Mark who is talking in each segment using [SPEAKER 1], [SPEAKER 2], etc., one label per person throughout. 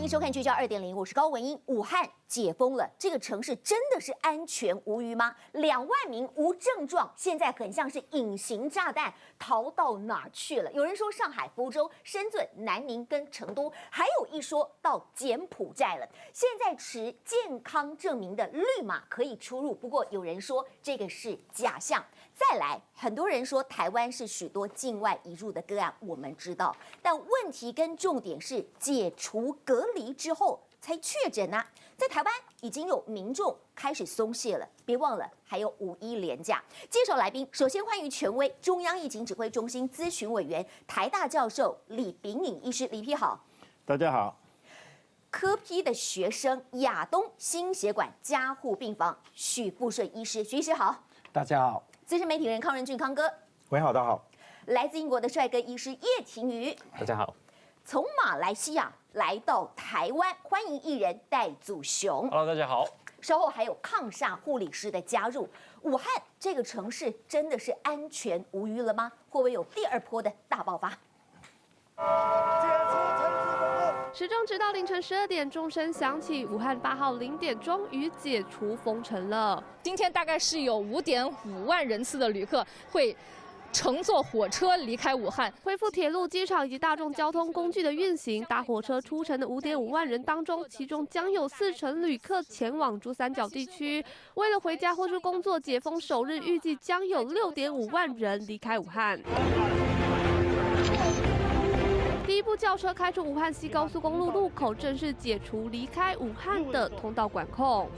[SPEAKER 1] 迎收看《聚焦2.0》，我是高文英。武汉解封了，这个城市真的是安全无虞吗？2万名无症状，现在很像是隐形炸弹，逃到哪儿去了？有人说上海、福州、深圳、南宁跟成都，还有一说到柬埔寨了。现在持健康证明的绿码可以出入，不过有人说这个是假象。再来，很多人说台湾是许多境外移入的个案，我们知道，但问题跟重点是解除隔离之后才确诊啊。在台湾已经有民众开始松懈了，别忘了还有5·1连假。介绍来宾，首先欢迎权威中央疫情指挥中心咨询委员、台大教授李秉颖医师，李批好。
[SPEAKER 2] 大家好。
[SPEAKER 1] 科批的学生，亚东心血管加护病房许富顺医师，许医师好。
[SPEAKER 3] 大家好。
[SPEAKER 1] 资深媒体人康仁俊康哥，
[SPEAKER 3] 喂，好，大家好。
[SPEAKER 1] 来自英国的帅哥医师叶廷瑜，
[SPEAKER 3] 大家好。
[SPEAKER 1] 从马来西亚来到台湾，欢迎艺人戴祖雄。
[SPEAKER 3] Hello， 大家好。
[SPEAKER 1] 稍后还有抗煞护理师的加入。武汉这个城市真的是安全无虞了吗？会不会有第2波的大爆发？
[SPEAKER 4] 时钟直到凌晨12点，钟声响起，武汉8号0点终于解除封城了。
[SPEAKER 5] 今天大概是有5.5万人次的旅客会乘坐火车离开武汉，
[SPEAKER 4] 恢复铁路、机场以及大众交通工具的运行。搭火车出城的5.5万人当中，其中将有40%旅客前往珠三角地区。为了回家或是工作，解封首日预计将有6.5万人离开武汉。第一部轿车开出武汉西高速公路路口，正式解除离开武汉的通道管控。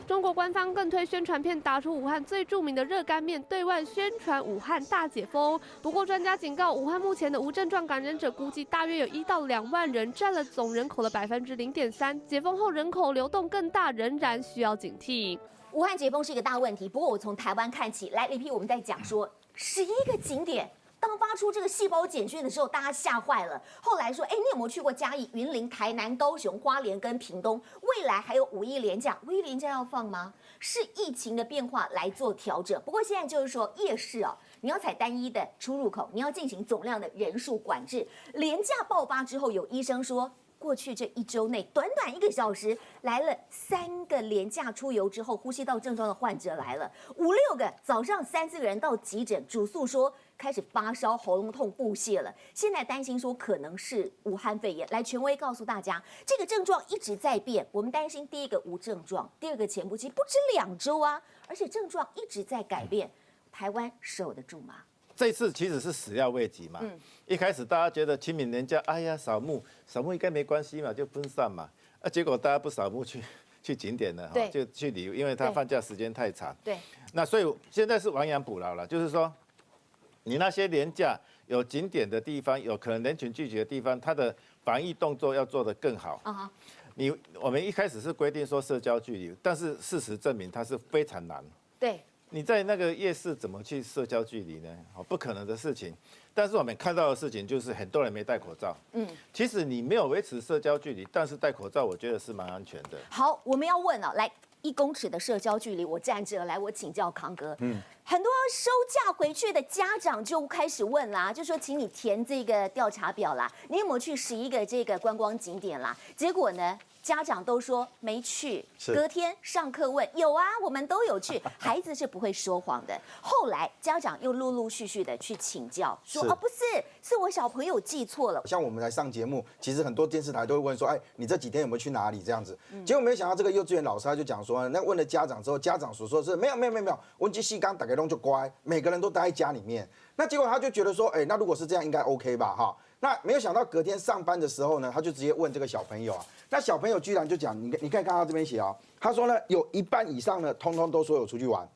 [SPEAKER 4] 中国官方更推宣传片，打出武汉最著名的热干面，对外宣传武汉大解封。不过专家警告，武汉目前的无症状感染者估计大约有1到2万人，占了总人口的0.3%。解封后人口流动更大，仍然需要警惕。
[SPEAKER 1] 武汉解封是一个大问题，不过我从台湾看起来，李批我们在讲说11个景点。当发出这个细胞简讯的时候，大家吓坏了。后来说，你有没有去过嘉义、云林、台南、高雄、花莲跟屏东？未来还有5·1连假，5·1连假要放吗？是疫情的变化来做调整。不过现在就是说，夜市你要采单一的出入口，你要进行总量的人数管制。连假爆发之后，有医生说，过去这1周内，短短1个小时，来了3个连假出游之后呼吸道症状的患者来了，5、6个，早上3、4个人到急诊，主诉说开始发烧、喉咙痛、腹泻了。现在担心说可能是武汉肺炎。来，权威告诉大家，这个症状一直在变。我们担心第一个无症状，第2个潜伏期不止2周啊，而且症状一直在改变。台湾守得住吗？
[SPEAKER 2] 这次其实是始料未及嘛。一开始大家觉得清明连假，哎呀扫墓应该没关系嘛，就分散嘛。结果大家不扫墓去景点了，就去旅游，因为他放假时间太长。
[SPEAKER 1] 对。那
[SPEAKER 2] 所以现在是亡羊补牢了，就是说，你那些连假有景点的地方，有可能人群聚集的地方，它的防疫动作要做得更好。我们一开始是规定说社交距离，但是事实证明它是非常难。
[SPEAKER 1] 对。
[SPEAKER 2] 你在那个夜市怎么去社交距离呢？不可能的事情。但是我们看到的事情就是很多人没戴口罩。其实你没有维持社交距离，但是戴口罩，我觉得是蛮安全的。
[SPEAKER 1] 好，我们要问来1公尺的社交距离，我站着来，我请教康哥。很多收假回去的家长就开始问啦，就说请你填这个调查表啦，你有没有去11个这个观光景点啦？结果呢？家长都说没去，隔天上课问有啊，我们都有去。孩子是不会说谎的。后来家长又陆陆续续的去请教，说不是，是我小朋友记错了。
[SPEAKER 6] 像我们来上节目，其实很多电视台都会问说，你这几天有没有去哪里这样子？结果没想到这个幼稚园老师他就讲说，那问了家长之后，家长所说的是没有，我们去细刚打开洞就乖，每个人都待在家里面。那结果他就觉得说，那如果是这样应该 OK 吧哈。那没有想到隔天上班的时候呢，他就直接问这个小朋友那小朋友居然就讲，你看他这边写他说呢，有1半以上呢，通通都说有出去玩，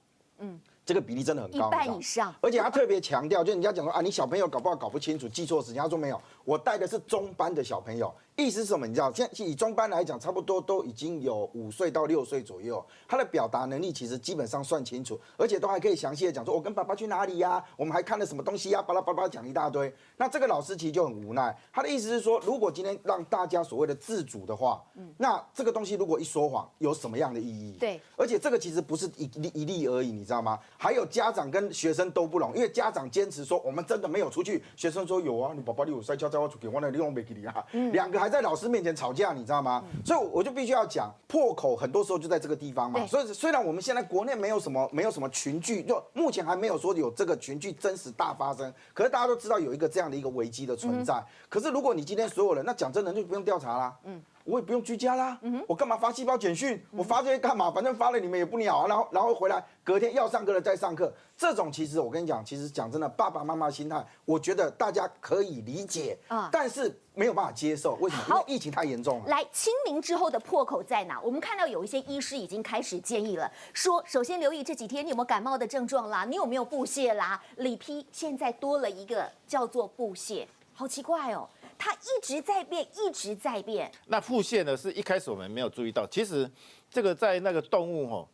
[SPEAKER 6] 这个比例真的很高，1
[SPEAKER 1] 半以上。
[SPEAKER 6] 而且他特别强调，就人家讲说你小朋友搞不好搞不清楚，记错时间。他说没有，我带的是中班的小朋友，意思是什么？你知道，现在以中班来讲，差不多都已经有5岁到6岁左右，他的表达能力其实基本上算清楚，而且都还可以详细的讲说，我跟爸爸去哪里呀？我们还看了什么东西呀？巴拉巴拉讲一大堆。那这个老师其实就很无奈，他的意思是说，如果今天让大家所谓的自主的话，那这个东西如果一说谎，有什么样的意义？
[SPEAKER 1] 对，
[SPEAKER 6] 而且这个其实不是一例而已，你知道吗？还有家长跟学生都不容，因为家长坚持说我们真的没有出去，学生说有啊，你爸爸你有塞车找我出去，我那利用没给你啊。2个还在老师面前吵架，你知道吗？所以我就必须要讲，破口很多时候就在这个地方嘛。所以虽然我们现在国内没有什么群聚，就目前还没有说有这个群聚真实大发生，可是大家都知道有一个这样的一个危机的存在。可是如果你今天所有人，那讲真的就不用调查啦。我也不用居家啦，我干嘛发细胞简讯？我发这些干嘛？反正发了你们也不鸟啊。然后回来隔天要上课了再上课，这种其实我跟你讲，其实讲真的，爸爸妈妈心态，我觉得大家可以理解但是没有办法接受。为什么？因为疫情太严重了。
[SPEAKER 1] 来，清明之后的破口在哪？我们看到有一些医师已经开始建议了，说首先留意这几天你有没有感冒的症状啦，你有没有腹泻啦？里批现在多了一个叫做腹泻，好奇怪哦。它一直在变，一直在变。
[SPEAKER 2] 那腹泻呢？是一开始我们没有注意到，其实这个在那个动物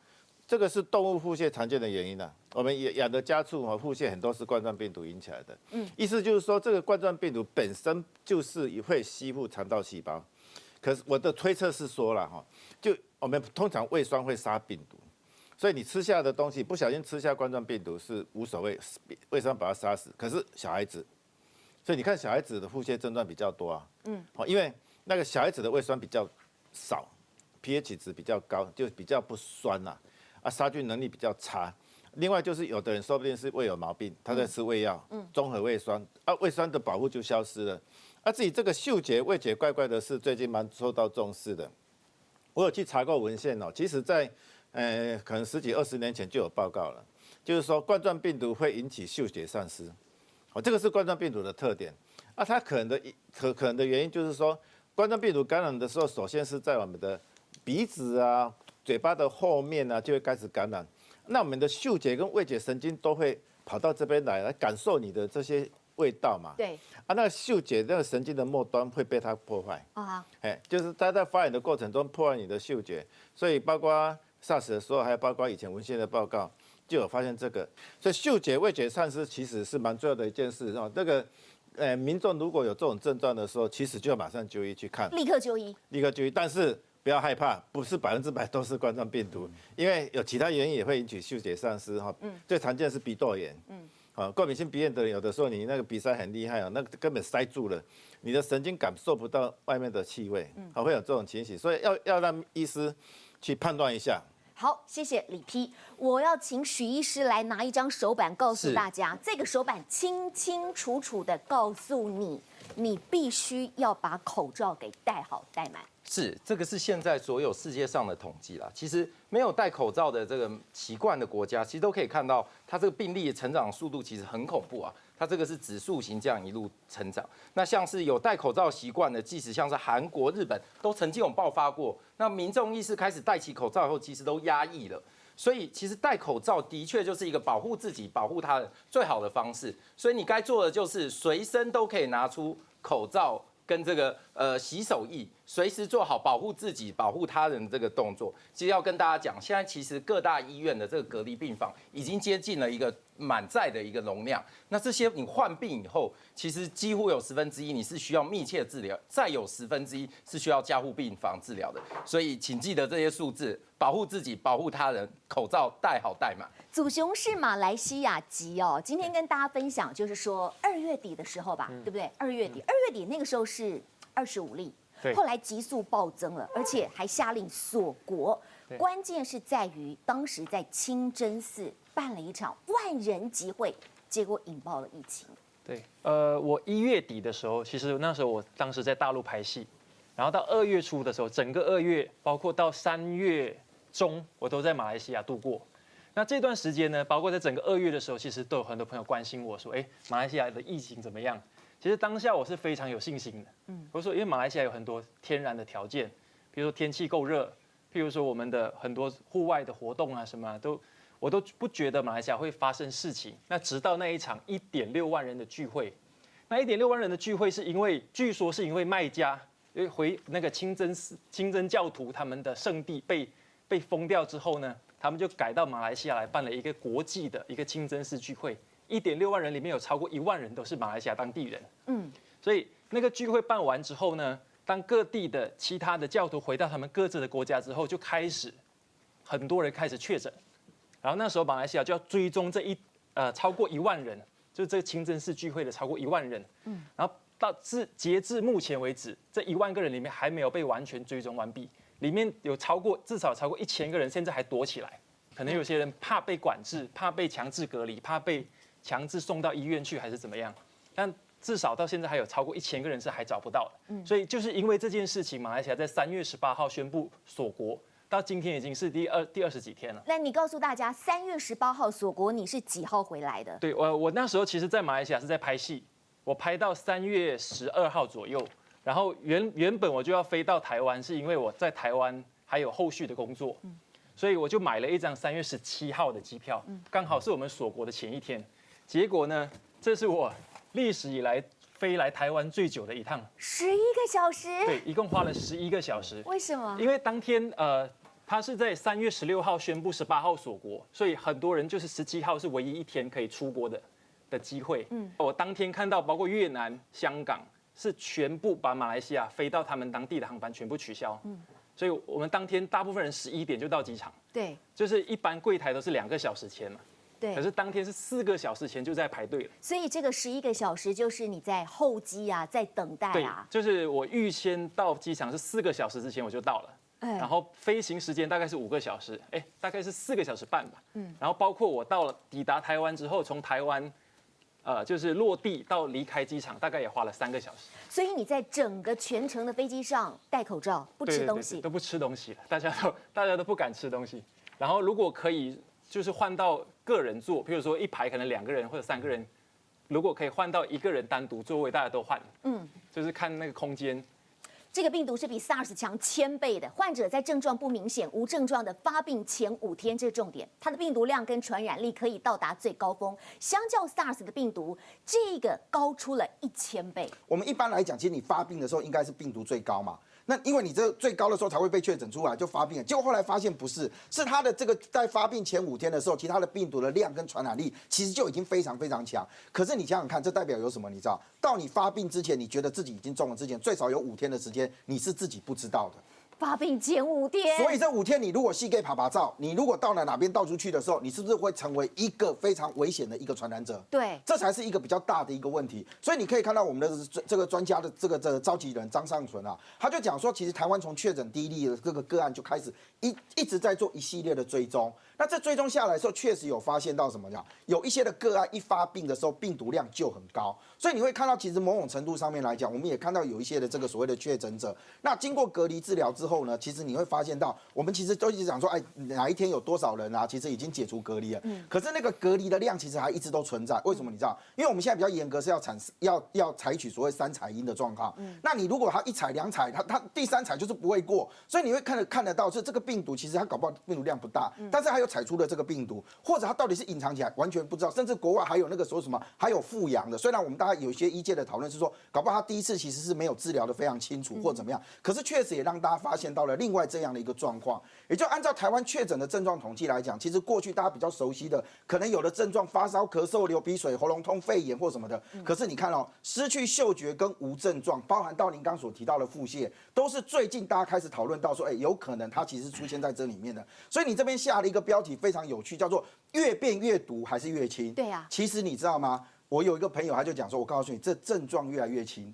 [SPEAKER 2] 这个是动物腹泻常见的原因啊。我们养的家畜腹泻很多是冠状病毒引起来的。意思就是说，这个冠状病毒本身就是会吸附肠道细胞。可是我的推测是说了就我们通常胃酸会杀病毒，所以你吃下的东西不小心吃下冠状病毒是无所谓，胃酸把它杀死。可是小孩子。所以你看，小孩子的腹泻症状比较多啊，因为那个小孩子的胃酸比较少 ，pH 值比较高，就比较不酸呐，杀菌能力比较差。另外就是有的人说不定是胃有毛病，他在吃胃药，综合胃酸，胃酸的保护就消失了。自己这个嗅觉、味觉怪怪的是最近蛮受到重视的。我有去查过文献其实在可能10几20年前就有报告了，就是说冠状病毒会引起嗅觉丧失。这个是冠状病毒的特点它可能的原因就是说，冠状病毒感染的时候，首先是在我们的鼻子啊、嘴巴的后面就会开始感染。那我们的嗅觉跟味觉神经都会跑到这边来感受你的这些味道嘛。
[SPEAKER 1] 对。
[SPEAKER 2] 那个嗅觉那个神经的末端会被它破坏就是它在发炎的过程中破坏你的嗅觉，所以包括 SARS 的时候，还有包括以前文献的报告。就有发现这个，所以嗅觉、味觉丧失其实是蛮重要的一件事这个，民众如果有这种症状的时候，其实就要马上就医去看，
[SPEAKER 1] 立刻就医，
[SPEAKER 2] 立刻就医。但是不要害怕，不是100%都是冠状病毒，因为有其他原因也会引起嗅觉丧失最常见的是鼻窦炎，过敏性鼻炎的人，有的时候你那个鼻塞很厉害那根本塞住了，你的神经感受不到外面的气味，会有这种情形，所以要让医师去判断一下。
[SPEAKER 1] 好，谢谢李批。我要请许医师来拿一张手板，告诉大家，这个手板清清楚楚的告诉你，你必须要把口罩给戴好戴满。
[SPEAKER 3] 是，这个是现在所有世界上的统计啦。其实没有戴口罩的这个习惯的国家，其实都可以看到，它这个病例的成长速度其实很恐怖啊。它这个是指数型这样一路成长。那像是有戴口罩习惯的，即使像是韩国、日本都曾经有爆发过。那民众意识开始戴起口罩以后，其实都压抑了。所以其实戴口罩的确就是一个保护自己、保护他人最好的方式。所以你该做的就是随身都可以拿出口罩跟这个洗手液，随时做好保护自己、保护他人这个动作。其实要跟大家讲，现在其实各大医院的这个隔离病房已经接近了一个满载的一个容量。那这些你患病以后，其实几乎有1/10你是需要密切治疗，再有1/10是需要加护病房治疗的。所以请记得这些数字，保护自己、保护他人，口罩戴好戴满。
[SPEAKER 1] 祖雄是马来西亚籍今天跟大家分享，就是说2月底的时候吧，对不对？2月底那个时候是25例，后来急速暴增了，而且还下令锁国。关键是在于当时在清真寺办了一场万人集会，结果引爆了疫情。
[SPEAKER 7] 对，我1月底的时候，其实那时候我当时在大陆拍戏，然后到2月初的时候，整个2月，包括到3月中，我都在马来西亚度过。那这段时间呢，包括在整个2月的时候，其实都有很多朋友关心我说，马来西亚的疫情怎么样？其实当下我是非常有信心的，我说因为马来西亚有很多天然的条件，比如说天气够热，譬如说我们的很多户外的活动啊什么我都不觉得马来西亚会发生事情。那直到那一场1.6万人的聚会，那1.6万人的聚会是因为据说是因为麦加回那个清真教徒他们的圣地被封掉之后呢，他们就改到马来西亚来办了一个国际的一个清真寺聚会。1.6万人里面有超过1万人都是马来西亚当地人，所以那个聚会办完之后呢，当各地的其他的教徒回到他们各自的国家之后，就开始很多人开始确诊，然后那时候马来西亚就要追踪超过1万人，就是这个清真寺聚会的超过1万人，然后截至目前为止，这1万个人里面还没有被完全追踪完毕，里面有至少超过1000个人现在还躲起来，可能有些人怕被管制，怕被强制隔离，怕被强制送到医院去，还是怎么样？但至少到现在还有超过1000个人是还找不到的。所以就是因为这件事情，马来西亚在3月18号宣布锁国，到今天已经是第20几天了。
[SPEAKER 1] 那你告诉大家，3月18号锁国，你是几号回来的？
[SPEAKER 7] 对，我那时候其实，在马来西亚是在拍戏，我拍到3月12号左右，然后原本我就要飞到台湾，是因为我在台湾还有后续的工作，所以我就买了一张3月17号的机票，刚好是我们锁国的前一天。结果呢，这是我历史以来飞来台湾最久的一趟
[SPEAKER 1] ，11个小时。
[SPEAKER 7] 对，一共花了11个小时。
[SPEAKER 1] 为什么？
[SPEAKER 7] 因为当天他是在3月16号宣布18号锁国，所以很多人就是17号是唯一一天可以出国的机会。我当天看到包括越南、香港是全部把马来西亚飞到他们当地的航班全部取消。所以我们当天大部分人11点就到机场。
[SPEAKER 1] 对，
[SPEAKER 7] 就是一般柜台都是2个小时前嘛。
[SPEAKER 1] 对，
[SPEAKER 7] 可是当天是4个小时前就在排队了。
[SPEAKER 1] 所以这个11个小时就是你在候机啊，在等待啊。
[SPEAKER 7] 对，就是我预先到机场是4个小时之前我就到了。然后飞行时间大概是5个小时，大概是4个小时半吧。然后包括我抵达台湾之后，从台湾就是落地到离开机场，大概也花了3个小时。
[SPEAKER 1] 所以你在整个全程的飞机上戴口罩，不吃东西，
[SPEAKER 7] 对，都不吃东西了，大家都不敢吃东西。然后如果可以，就是换到个人座，譬如说一排可能2个人或者3个人，如果可以换到1个人单独座位，大家都换。就是看那个空间。
[SPEAKER 1] 这个病毒是比 SARS 强1000倍的，患者在症状不明显、无症状的发病前5天，这是重点，它的病毒量跟传染力可以到达最高峰，相较 SARS 的病毒，这个高出了1000倍。
[SPEAKER 6] 我们一般来讲，其实你发病的时候应该是病毒最高嘛。那因为你这最高的时候才会被确诊出来，就发病了。结果后来发现不是，是它的这个在发病前5天的时候，其实它的病毒的量跟传染力其实就已经非常非常强。可是你想想看，这代表有什么？你知道，到你发病之前，你觉得自己已经中了之前，最少有5天的时间，你是自己不知道的。
[SPEAKER 1] 发病前5天，
[SPEAKER 6] 所以这5天你如果细给爬爬照，你如果到了哪边到处去的时候，你是不是会成为一个非常危险的一个传染者？
[SPEAKER 1] 对，
[SPEAKER 6] 这才是一个比较大的一个问题。所以你可以看到我们的这个专家的这个召集人张尚存啊，他就讲说，其实台湾从确诊第1例的这个个案就开始一直在做一系列的追踪。那这追踪下来的时候，确实有发现到什么样？有一些的个案一发病的时候，病毒量就很高。所以你会看到，其实某种程度上面来讲，我们也看到有一些的这个所谓的确诊者，那经过隔离治疗之后呢，其实你会发现到，我们其实都一直讲说，哪一天有多少人啊，其实已经解除隔离了。可是那个隔离的量其实还一直都存在。为什么？你知道？因为我们现在比较严格，是要采取所谓3采阴的状况。那你如果他1采2采，他第3采就是不会过。所以你会看得到，是这个病毒其实它搞不好病毒量不大，但是还有采出了这个病毒，或者它到底是隐藏起来，完全不知道。甚至国外还有那个说什么，还有复阳的。虽然我们大家有一些医界的讨论是说，搞不好他第1次其实是没有治疗的非常清楚或怎么样，可是确实也让大家发现到了另外这样的一个状况。也就按照台湾确诊的症状统计来讲，其实过去大家比较熟悉的，可能有的症状发烧、咳嗽、流鼻水、喉咙痛、肺炎或什么的。可是你看哦，失去嗅觉跟无症状，包含到您刚所提到的腹泻，都是最近大家开始讨论到说，有可能它其实出现在这里面的。所以你这边下了一个标题非常有趣，叫做越变越毒还是越轻？
[SPEAKER 1] 对啊，
[SPEAKER 6] 其实你知道吗？我有一个朋友，他就讲说，我告诉你，这症状越来越轻，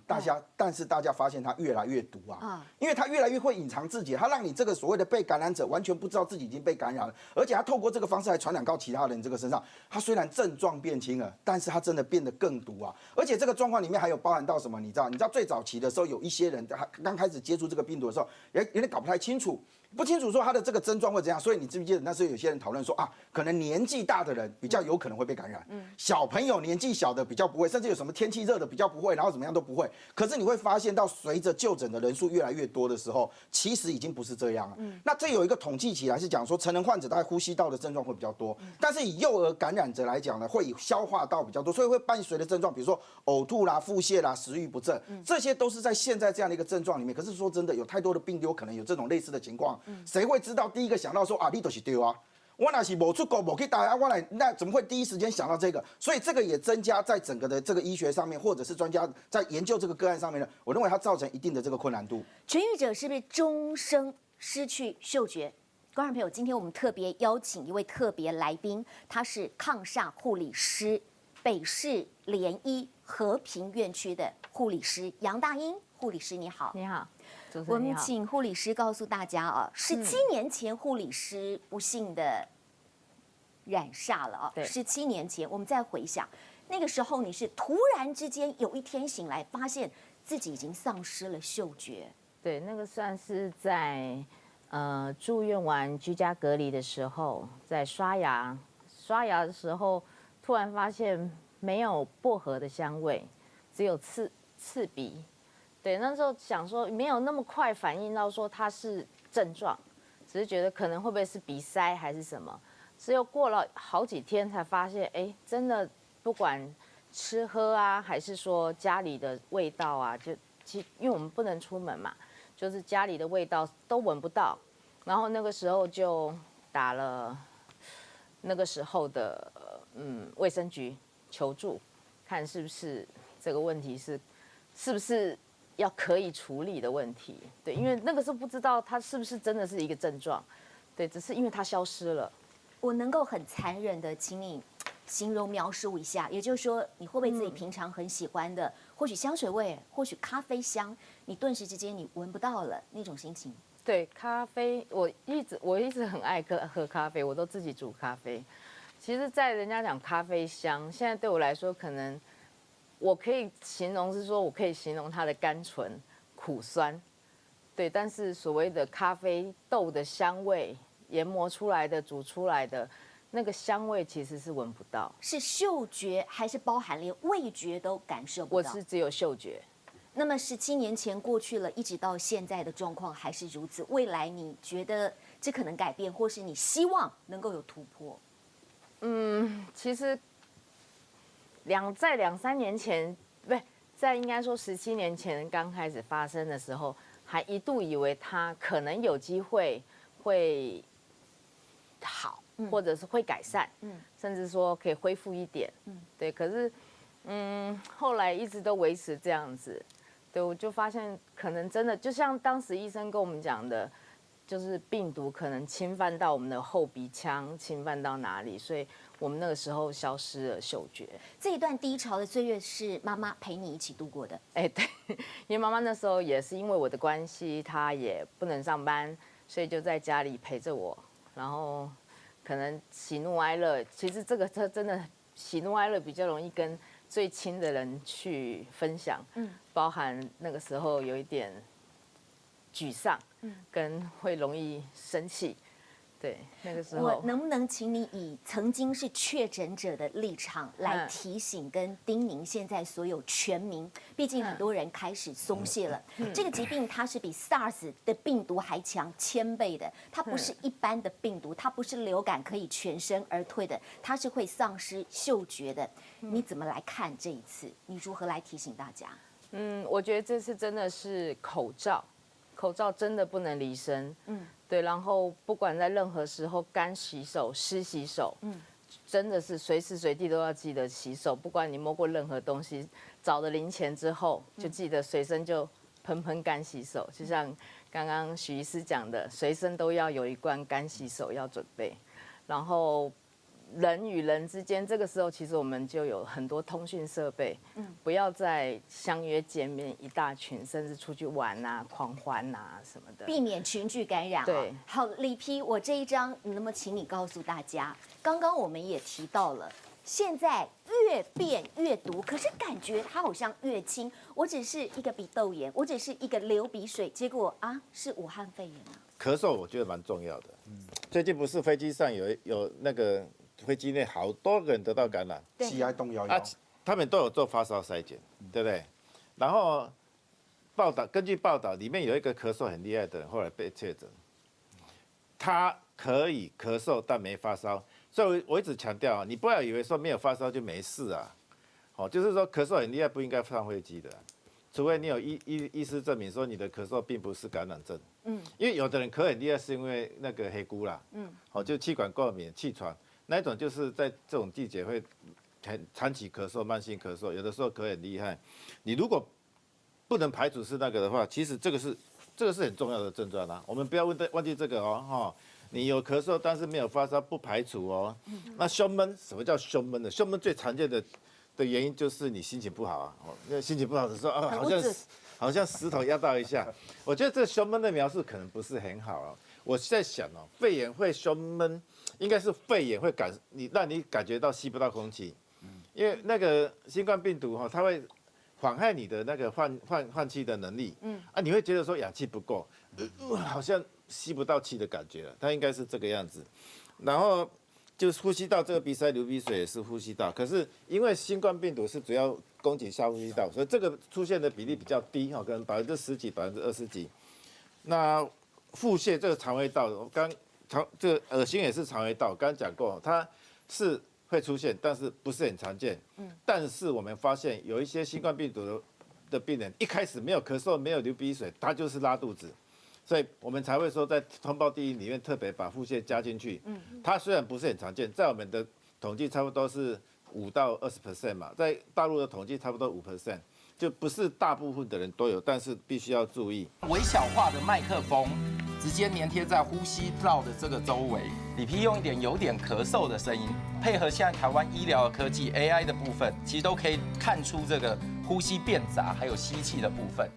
[SPEAKER 6] 但是大家发现它越来越毒啊，因为它越来越会隐藏自己，它让你这个所谓的被感染者完全不知道自己已经被感染了，而且它透过这个方式来传染到其他人这个身上。它虽然症状变轻了，但是它真的变得更毒啊！而且这个状况里面还有包含到什么？你知道最早期的时候，有一些人他刚开始接触这个病毒的时候，有点搞不太清楚。不清楚说他的这个症状会怎样，所以你记不记得那时候有些人讨论说啊，可能年纪大的人比较有可能会被感染，小朋友年纪小的比较不会，甚至有什么天气热的比较不会，然后怎么样都不会。可是你会发现到随着就诊的人数越来越多的时候，其实已经不是这样了。那这有一个统计起来是讲说，成人患者大概呼吸道的症状会比较多，但是以幼儿感染者来讲呢，会以消化道比较多，所以会伴随的症状，比如说呕吐啦、腹泻啦、食欲不振，这些都是在现在这样的一个症状里面。可是说真的，有太多的病例可能有这种类似的情况。谁会知道第一个想到说啊，你就是丢啊？我那是没出国，没去打啊，我来那怎么会第一时间想到这个？所以这个也增加在整个的这个医学上面，或者是专家在研究这个个案上面呢，我认为它造成一定的这个困难度。
[SPEAKER 1] 痊愈者是不是终生失去嗅觉？观众朋友，今天我们特别邀请一位特别来宾，他是抗煞护理师，北市联医和平院区的护理师杨大英护理师，你好。
[SPEAKER 8] 你好，主持
[SPEAKER 1] 我
[SPEAKER 8] 人你好。
[SPEAKER 1] 们请护理师告诉大家啊，17年前护理师不幸的染煞了啊。
[SPEAKER 8] 对
[SPEAKER 1] 17年前，我们再回想，那个时候你是突然之间有一天醒来，发现自己已经丧失了嗅觉。
[SPEAKER 8] 对，那个算是在住院完居家隔离的时候，在刷牙的时候，突然发现没有薄荷的香味，只有刺鼻。对，那时候想说没有那么快反应到说它是症状，只是觉得可能会不会是鼻塞还是什么，只有过了好几天才发现，哎，真的不管吃喝啊，还是说家里的味道啊，因为我们不能出门嘛，就是家里的味道都闻不到，然后那个时候就打了那个时候的卫生局求助，看是不是这个问题是不是要可以处理的问题。对，因为那个时候不知道它是不是真的是一个症状，对，只是因为它消失了。
[SPEAKER 1] 我能够很残忍的请你形容描述一下，也就是说，你会不会自己平常很喜欢的，或许香水味，或许咖啡香，你顿时之间你闻不到了那种心情？
[SPEAKER 8] 对，咖啡，我一直很爱喝咖啡，我都自己煮咖啡。其实，在人家讲咖啡香，现在对我来说，可能我可以形容是说，我可以形容它的甘醇、苦酸，对。但是所谓的咖啡豆的香味，研磨出来的、煮出来的那个香味，其实是闻不到。
[SPEAKER 1] 是嗅觉还是包含连味觉都感受不到？
[SPEAKER 8] 我是只有嗅觉。
[SPEAKER 1] 那么17年前过去了，一直到现在的状况还是如此。未来你觉得这可能改变，或是你希望能够有突破？
[SPEAKER 8] 其实在两三年前，不是在应该说17年前刚开始发生的时候，还一度以为它可能有机会会好，或者是会改善，甚至说可以恢复一点，对。可是，后来一直都维持这样子，对，我就发现可能真的就像当时医生跟我们讲的。就是病毒可能侵犯到我们的后鼻腔，侵犯到哪里，所以我们那个时候消失了嗅觉。
[SPEAKER 1] 这一段低潮的岁月是妈妈陪你一起度过的。
[SPEAKER 8] 哎，对，因为妈妈那时候也是因为我的关系，她也不能上班，所以就在家里陪着我。然后可能喜怒哀乐，其实这真的喜怒哀乐比较容易跟最亲的人去分享，包含那个时候有一点沮丧。跟会容易生气，对，那个时候。
[SPEAKER 1] 我能不能请你以曾经是确诊者的立场来提醒跟叮咛现在所有全民？毕竟很多人开始松懈了。这个疾病它是比 SARS 的病毒还强1000倍的，它不是一般的病毒，它不是流感可以全身而退的，它是会丧失嗅觉的。你怎么来看这一次？你如何来提醒大家？
[SPEAKER 8] 我觉得这次真的是口罩真的不能离身，对，然后不管在任何时候，干洗手、湿洗手，真的是随时随地都要记得洗手。不管你摸过任何东西，找了零钱之后，就记得随身就喷干洗手。就像刚刚许医师讲的，随身都要有一罐干洗手要准备。然后人与人之间，这个时候其实我们就有很多通讯设备，不要再相约见面一大群，甚至出去玩啊、狂欢啊什么的，
[SPEAKER 1] 避免群聚感染。
[SPEAKER 8] 对，
[SPEAKER 1] 好，李批，我这一章，能不能请你告诉大家？刚刚我们也提到了，现在越变越毒，可是感觉它好像越轻。我只是一个鼻窦炎，我只是一个流鼻水，结果啊是武汉肺炎啊。
[SPEAKER 2] 咳嗽我觉得蛮重要的。最近不是飞机上有那个飞机内好多个人得到感染
[SPEAKER 6] ，CI 动111，
[SPEAKER 2] 他们都有做发烧筛检，对不对？然后根据报道，里面有一个咳嗽很厉害的人，后来被确诊，他可以咳嗽但没发烧，所以我一直强调，你不要以为说没有发烧就没事啊，就是说咳嗽很厉害不应该上飞机的，除非你有医师证明说你的咳嗽并不是感染症，因为有的人咳很厉害是因为那个黑菇啦，就气管过敏、气喘。那一种就是在这种季节会长期咳嗽、慢性咳嗽，有的时候咳很厉害。你如果不能排除是那个的话，其实这个是很重要的症状啦。我们不要忘记这个哦，你有咳嗽但是没有发烧不排除哦。那胸闷，什么叫胸闷呢？胸闷最常见的的原因就是你心情不好啊，那心情不好的时候啊，
[SPEAKER 1] 很
[SPEAKER 2] 好像石头压到一下。我觉得这胸闷的描述可能不是很好啊。我在想哦，肺炎会胸闷，应该是肺炎会让你感觉到吸不到空气，因为那个新冠病毒它会妨害你的那个换气的能力，你会觉得说氧气不够，好像吸不到气的感觉了，它应该是这个样子，然后。就是呼吸道这个鼻塞流鼻水也是呼吸道，可是因为新冠病毒是主要攻击下呼吸道，所以这个出现的比例比较低可能10%几、20%几。那腹泻这个肠胃道，这个恶心也是肠胃道，刚刚讲过，它是会出现，但是不是很常见。但是我们发现有一些新冠病毒的病人，一开始没有咳嗽、没有流鼻水，他就是拉肚子。所以我们才会说，在通报第一里面特别把腹泻加进去。它虽然不是很常见，在我们的统计差不多是5到20% 嘛，在大陆的统计差不多5%，就不是大部分的人都有，但是必须要注意。
[SPEAKER 3] 微小化的麦克风直接粘贴在呼吸道的这个周围，李P用一点有点咳嗽的声音，配合现在台湾医疗的科技 AI 的部分，其实都可以看出这个呼吸变杂，还有吸气的部分。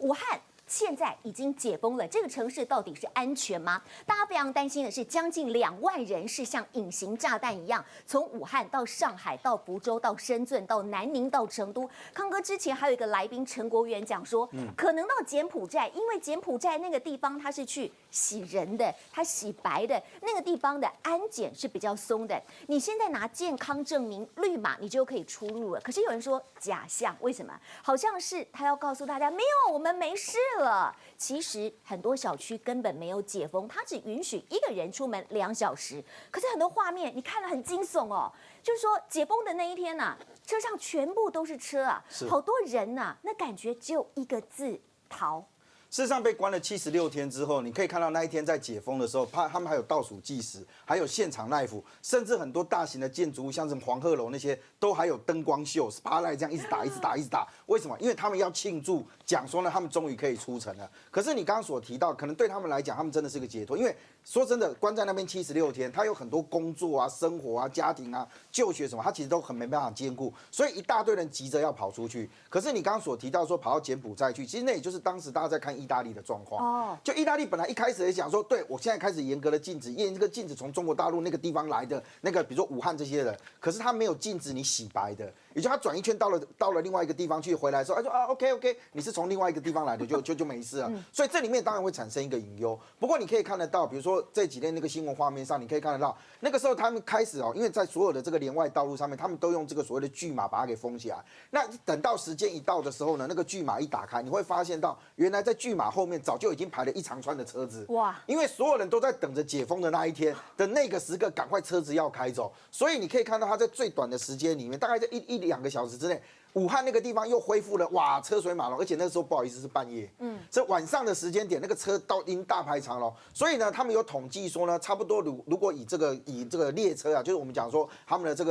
[SPEAKER 1] 武汉现在已经解封了，这个城市到底是安全吗？大家非常担心的是，将近2万人是像隐形炸弹一样，从武汉到上海、到福州、到深圳、到南宁、到成都。康哥之前还有一个来宾陈国元讲说，可能到柬埔寨，因为柬埔寨那个地方他是去洗人的，他洗白的，那个地方的安检是比较松的。你现在拿健康证明绿码，你就可以出入了。可是有人说假象，为什么？好像是他要告诉大家，没有，我们没事了。其实很多小区根本没有解封，它只允许1个人出门2小时。可是很多画面你看了很惊悚哦，就是说解封的那一天啊，车上全部都是车啊，好多人啊，那感觉只有1个字：逃。
[SPEAKER 6] 事实上，被关了76天之后，你可以看到那一天在解封的时候，他们还有倒数计时，还有现场 live， 甚至很多大型的建筑物，像什么黄鹤楼那些，都还有灯光秀 spotlight 这样一直打、一直打、一直打。为什么？因为他们要庆祝，讲说呢，他们终于可以出城了。可是你刚刚所提到，可能对他们来讲，他们真的是个解脱，因为说真的，关在那边76天，他有很多工作啊、生活啊、家庭啊、就学什么，他其实都很没办法兼顾，所以一大堆人急着要跑出去。可是你刚刚所提到说跑到柬埔寨去，其实那也就是当时大家在看意大利的状况。就意大利本来一开始也想说，对我现在开始严格的禁止，因为这个禁止从中国大陆那个地方来的那个，比如说武汉这些人，可是他没有禁止你洗白的，也就他转一圈到了另外一个地方去，回来的时候，他说啊 OK， 你是从另外一个地方来的，就没事了。所以这里面当然会产生一个隐忧。不过你可以看得到，比如说这几天那个新闻画面上，你可以看得到，那个时候他们开始因为在所有的这个连外道路上面，他们都用这个所谓的巨码把它给封起来。那等到时间一到的时候呢，那个巨码一打开，你会发现到原来在巨码后面早就已经排了一长串的车子。哇！因为所有人都在等着解封的那一天的那个时刻，赶快车子要开走。所以你可以看到，他在最短的时间里面，大概在1-2个小时之内。武汉那个地方又恢复了，哇，车水马龙，而且那时候不好意思是半夜，这晚上的时间点，那个车都已经大排长龙。所以呢，他们有统计说呢，差不多如果以这个列车啊，就是我们讲说他们的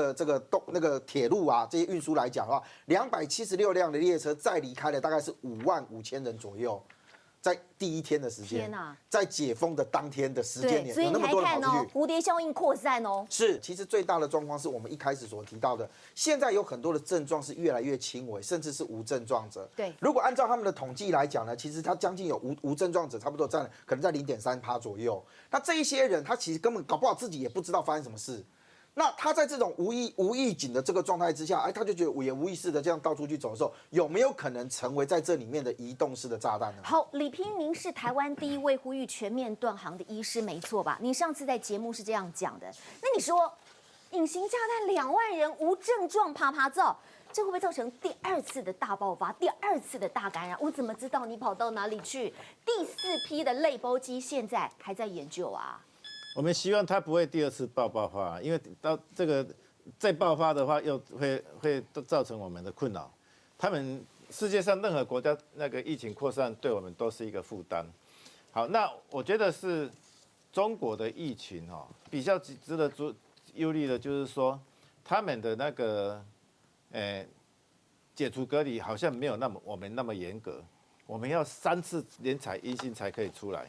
[SPEAKER 6] 那个铁路啊这些运输来讲的话，276辆的列车再离开了大概是55000人左右。在第一天的时间，在解封的当天的时间点，有那么多人跑出去，
[SPEAKER 1] 蝴蝶效应扩散哦。
[SPEAKER 6] 是，其实最大的状况是我们一开始所提到的，现在有很多的症状是越来越轻微，甚至是无症状者。
[SPEAKER 1] 对，
[SPEAKER 6] 如果按照他们的统计来讲呢，其实他将近有无症状者，差不多可能在0.3%左右。那这一些人，他其实根本搞不好自己也不知道发生什么事。那他在这种无预警的这个状态之下，他就觉得无言无意识的这样到处去走的时候，有没有可能成为在这里面的移动式的炸弹呢？
[SPEAKER 1] 好，李平，您是台湾第一位呼吁全面断航的医师，没错吧？你上次在节目是这样讲的。那你说，隐形炸弹2万人无症状趴趴走，这会不会造成第2次的大爆发、第2次的大感染？我怎么知道你跑到哪里去？第4批的类包机现在还在研究啊。
[SPEAKER 2] 我们希望它不会第2次爆发，因为到这个再爆发的话，又会造成我们的困扰。他们世界上任何国家那个疫情扩散，对我们都是一个负担。好，那我觉得是中国的疫情比较值得忧虑的，就是说他们的那个解除隔离好像没有我们那么严格。我们要3次连采阴性才可以出来，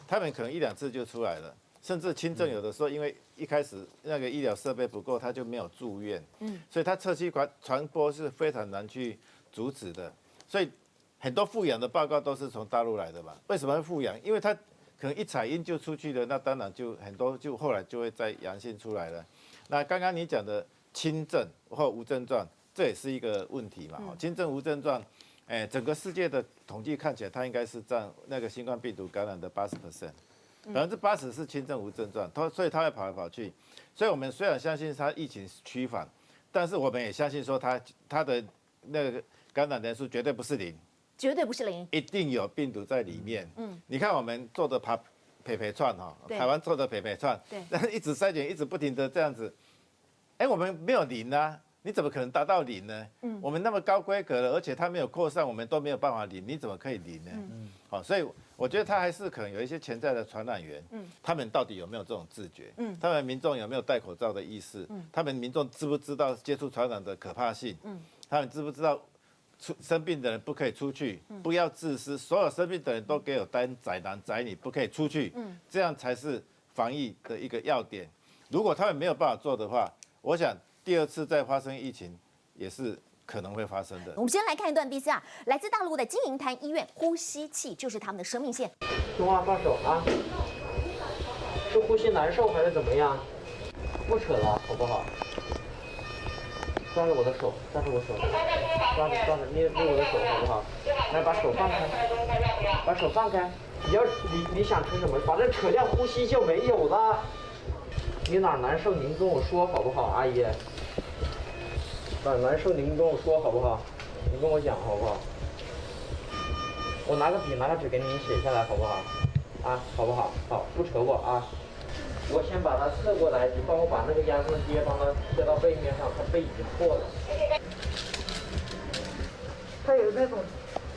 [SPEAKER 2] 他们可能1、2次就出来了，甚至轻症有的时候因为一开始那个医疗设备不够，他就没有住院，所以他侧期传播是非常难去阻止的，所以很多复阳的报告都是从大陆来的嘛。为什么会复阳？因为他可能一采阴就出去了，那当然就很多就后来就会再阳性出来了。那刚刚你讲的轻症或无症状，这也是一个问题嘛。轻症无症状，整个世界的统计看起来，它应该是占那个新冠病毒感染的80%，80%是轻症无症状，所以它会跑来跑去。所以我们虽然相信它疫情趋缓，但是我们也相信说它的那个感染人数绝对不是0。
[SPEAKER 1] 绝对不是0，
[SPEAKER 2] 一定有病毒在里面。你看我们做的培培串哈，台湾做的培培串，但是一直筛检，一直不停的这样子，我们没有0啊，你怎么可能达到0呢？我们那么高规格了，而且它没有扩散，我们都没有办法0，你怎么可以0呢？好，所以我觉得它还是可能有一些潜在的传染源。他们到底有没有这种自觉？他们民众有没有戴口罩的意识？他们民众知不知道接触传染的可怕性？他们知不知道？生病的人不可以出去，不要自私，所有生病的人都给我担载男载女，不可以出去，这样才是防疫的一个要点。如果他们没有办法做的话，我想第2次再发生疫情也是可能会发生的。
[SPEAKER 1] 我们先来看一段 VCR， 来自大陆的金银潭医院，呼吸器就是他们的生命线。
[SPEAKER 9] 中华放手啊！是呼吸难受还是怎么样？不扯了，好不好？抓着我的手，抓着我手，抓着捏我的手，好不好？来，把手放开，把手放开。你想吃什么？把这扯掉，呼吸就没有了。你哪儿难受您跟我说好不好，阿姨？哪儿难受您跟我说好不好？你跟我讲好不好？我拿个笔拿个纸给你写下来好不好？啊，好不好？好，不扯我啊。我先把它侧过来，你帮我把那个压缩机帮它贴到背面上，它背已经破了。它有那种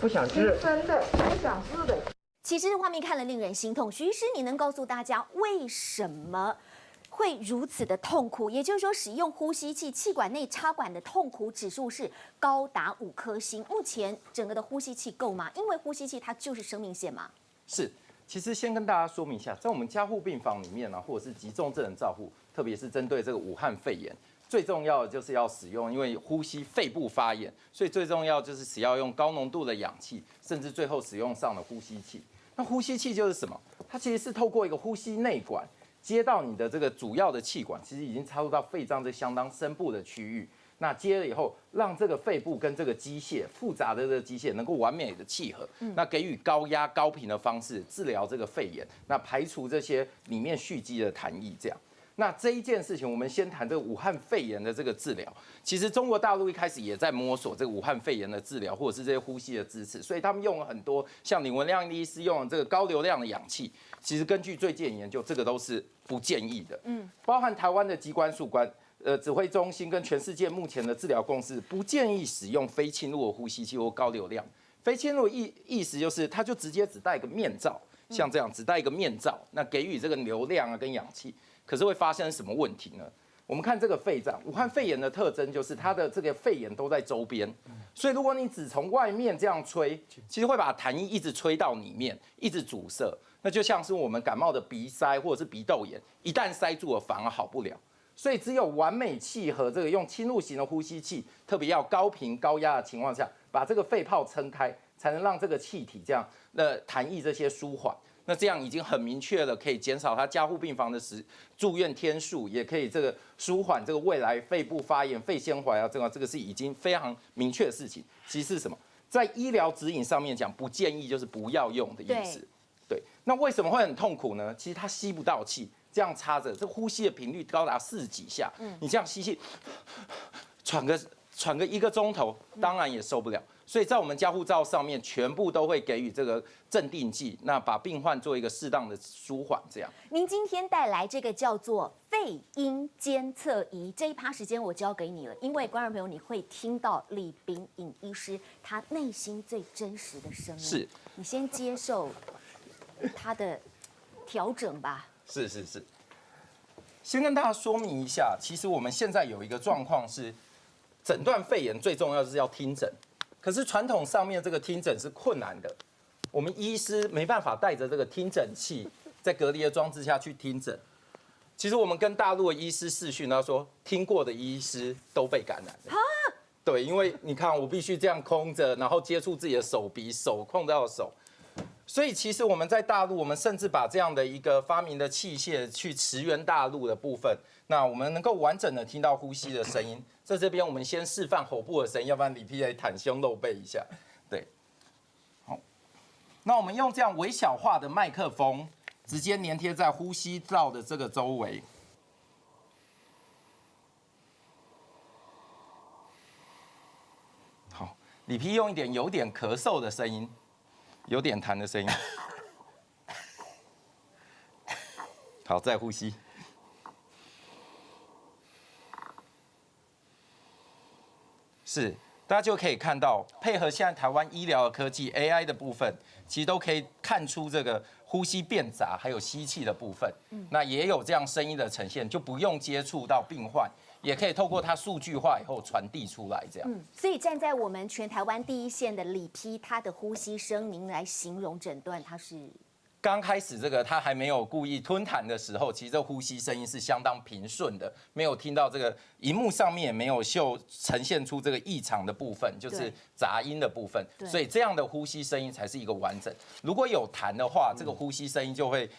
[SPEAKER 9] 不想治真的，不想治的。
[SPEAKER 1] 其实画面看了令人心痛。徐医师，你能告诉大家为什么会如此的痛苦？也就是说，使用呼吸器气管内插管的痛苦指数是高达5颗星。目前整个的呼吸器够吗？因为呼吸器它就是生命线嘛。
[SPEAKER 3] 是。其实先跟大家说明一下，在我们加护病房里面呢，或者是急重症的照护，特别是针对这个武汉肺炎，最重要的就是要使用，因为呼吸肺部发炎，所以最重要就是要用高浓度的氧气，甚至最后使用上了呼吸器。那呼吸器就是什么？它其实是透过一个呼吸内管接到你的这个主要的气管，其实已经插入到肺脏这相当深部的区域。那接了以后，让这个肺部跟这个机械复杂的这个机械能够完美的契合，那给予高压高频的方式治疗这个肺炎，那排除这些里面蓄积的痰液这样。那这一件事情，我们先谈这个武汉肺炎的这个治疗。其实中国大陆一开始也在摸索这个武汉肺炎的治疗，或者是这些呼吸的支持，所以他们用了很多像李文亮医师用的这个高流量的氧气。其实根据最近研究，这个都是不建议的。包含台湾的机关署指挥中心跟全世界目前的治疗共识，不建议使用非侵入的呼吸器或高流量。非侵入意思就是，它就直接只戴一个面罩，像这样只戴一个面罩，那给予这个流量啊跟氧气，可是会发生什么问题呢？我们看这个肺脏，武汉肺炎的特征就是它的这个肺炎都在周边，所以如果你只从外面这样吹，其实会把痰液一直吹到里面，一直阻塞，那就像是我们感冒的鼻塞或者是鼻窦炎，一旦塞住了反而好不了。所以只有完美契合这个用侵入型的呼吸器，特别要高频高压的情况下，把这个肺泡撑开，才能让这个气体这样痰液这些舒缓。那这样已经很明确了，可以减少他加护病房的住院天数，也可以这个舒缓这个未来肺部发炎、肺纤维啊，这个是已经非常明确的事情。其实是什么？在医疗指引上面讲，不建议就是不要用的意思。对，那为什么会很痛苦呢？其实他吸不到气。这样插着，这呼吸的频率高达40几下，你这样吸气，喘个1个钟头，当然也受不了。所以在我们加护罩上面，全部都会给予这个镇定剂，那把病患做一个适当的舒缓。这样，
[SPEAKER 1] 您今天带来这个叫做肺音监测仪，这一趴时间我交给你了，因为观众朋友你会听到李秉颖医师他内心最真实的声音。
[SPEAKER 3] 是，
[SPEAKER 1] 你先接受他的调整吧。
[SPEAKER 3] 是，先跟大家说明一下，其实我们现在有一个状况是，诊断肺炎最重要就是要听诊，可是传统上面这个听诊是困难的，我们医师没办法带着这个听诊器，在隔离的装置下去听诊。其实我们跟大陆的医师视讯，他说听过的医师都被感染了。对，因为你看我必须这样空着，然后接触自己的手臂，手控到手。所以其实我们在大陆，我们甚至把这样的一个发明的器械去驰援大陆的部分，那我们能够完整的听到呼吸的声音。在这边我们先示范喉部的声音，要不然李 P 来袒胸露背一下。对，好，那我们用这样微小化的麦克风，直接粘贴在呼吸道的这个周围。好，李 P 用有点咳嗽的声音。有点痰的声音，好，再呼吸，是，大家就可以看到，配合现在台湾医疗的科技 AI 的部分，其实都可以看出这个呼吸变杂，还有吸气的部分，那也有这样声音的呈现，就不用接触到病患。也可以透过它数据化以后传递出来，这样。
[SPEAKER 1] 所以站在我们全台湾第一线的李 P， 他的呼吸声，您来形容诊断，他是
[SPEAKER 3] 刚开始这个他还没有故意吞痰的时候，其实这呼吸声音是相当平顺的，没有听到这个荧幕上面也没有呈现出这个异常的部分，就是杂音的部分。所以这样的呼吸声音才是一个完整。如果有痰的话，这个呼吸声音就会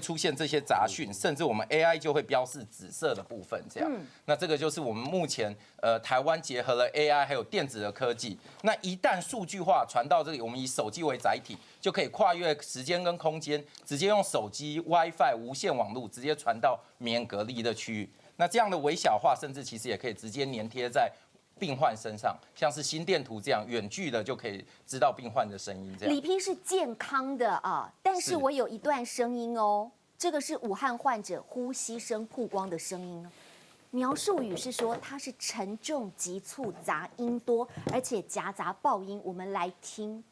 [SPEAKER 3] 出现这些杂讯，甚至我们 AI 就会标示紫色的部分。这样，那这个就是我们目前台湾结合了 AI 还有电子的科技。那一旦数据化传到这里，我们以手机为载体，就可以跨越时间跟空间，直接用手机 WiFi 无线网络直接传到免隔离的区域。那这样的微小化，甚至其实也可以直接粘贴在病患身上，像是心电图这样远距的就可以知道病患的声音。这样。
[SPEAKER 1] 李 P 是健康的啊，但是我有一段声音哦，这个是武汉患者呼吸声曝光的声音哦。描述语是说它是沉重、急促、杂音多，而且夹杂爆音。我们来听。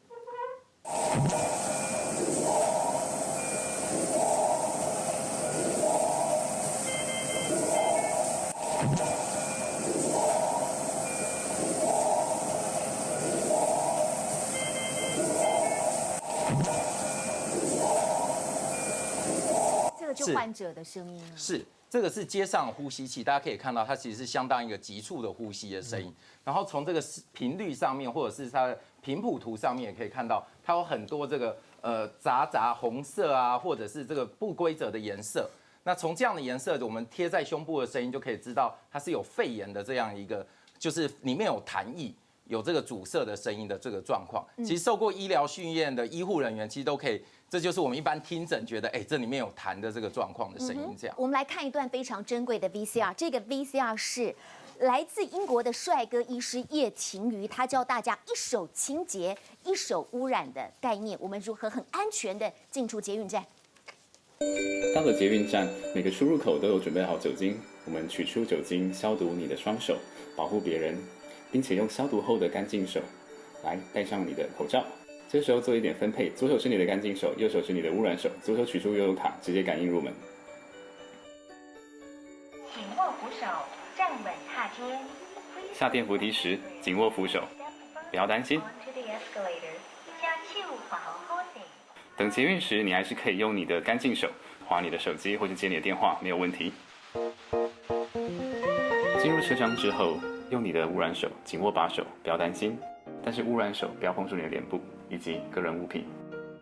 [SPEAKER 1] 这个就患者的声音了。
[SPEAKER 3] 是。这个是接上呼吸器，大家可以看到，它其实是相当一个急促的呼吸的声音。然后从这个频率上面，或者是它的频谱图上面，也可以看到，它有很多这个杂红色啊，或者是这个不规则的颜色。那从这样的颜色，我们贴在胸部的声音，就可以知道它是有肺炎的这样一个，就是里面有痰液。有这个阻塞的声音的这个状况，其实受过医疗训练的医护人员其实都可以，这就是我们一般听诊觉得，这里面有痰的这个状况的声音。这样，
[SPEAKER 1] 我们来看一段非常珍贵的 VCR， 这个 VCR 是来自英国的帅哥医师叶晴瑜，他教大家一手清洁、一手污染的概念，我们如何很安全的进出捷运站。
[SPEAKER 10] 到了捷运站，每个出入口都有准备好酒精，我们取出酒精，消毒你的双手，保护别人。并且用消毒后的干净手来戴上你的口罩。这时候做一点分配，左手是你的干净手，右手是你的污染手。左手取出悠游卡，直接感应入门。
[SPEAKER 11] 紧握扶手，站稳踏阶。
[SPEAKER 10] 下电扶梯时，紧握扶手，不要担心。等捷运时，你还是可以用你的干净手滑你的手机或者接你的电话，没有问题。进入车厢之后，用你的污染手紧握把手，不要担心，但是污染手不要碰触你的脸部以及个人物品，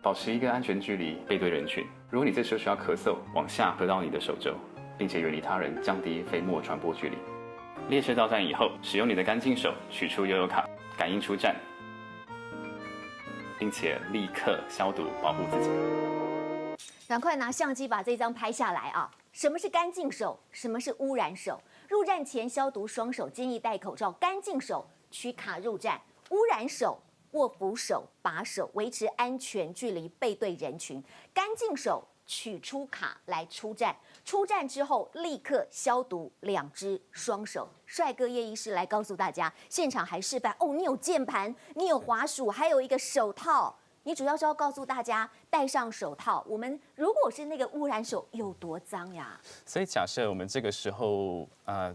[SPEAKER 10] 保持一个安全距离，背对人群。如果你这时候需要咳嗽，往下合到你的手肘，并且远离他人，降低飞沫传播距离。列车到站以后，使用你的干净手取出悠游卡，感应出站，并且立刻消毒，保护自己。
[SPEAKER 1] 赶快拿相机把这张拍下来啊！什么是干净手？什么是污染手？入站前消毒双手，建议戴口罩。干净手取卡入站，污染手握扶手、把手，维持安全距离，背对人群。干净手取出卡来出站，出站之后立刻消毒2只双手。帅哥叶医师来告诉大家，现场还示范哦，你有键盘，你有滑鼠，还有一个手套。你主要是要告诉大家戴上手套，我们如果是那个污染手有多脏呀？
[SPEAKER 12] 所以假设我们这个时候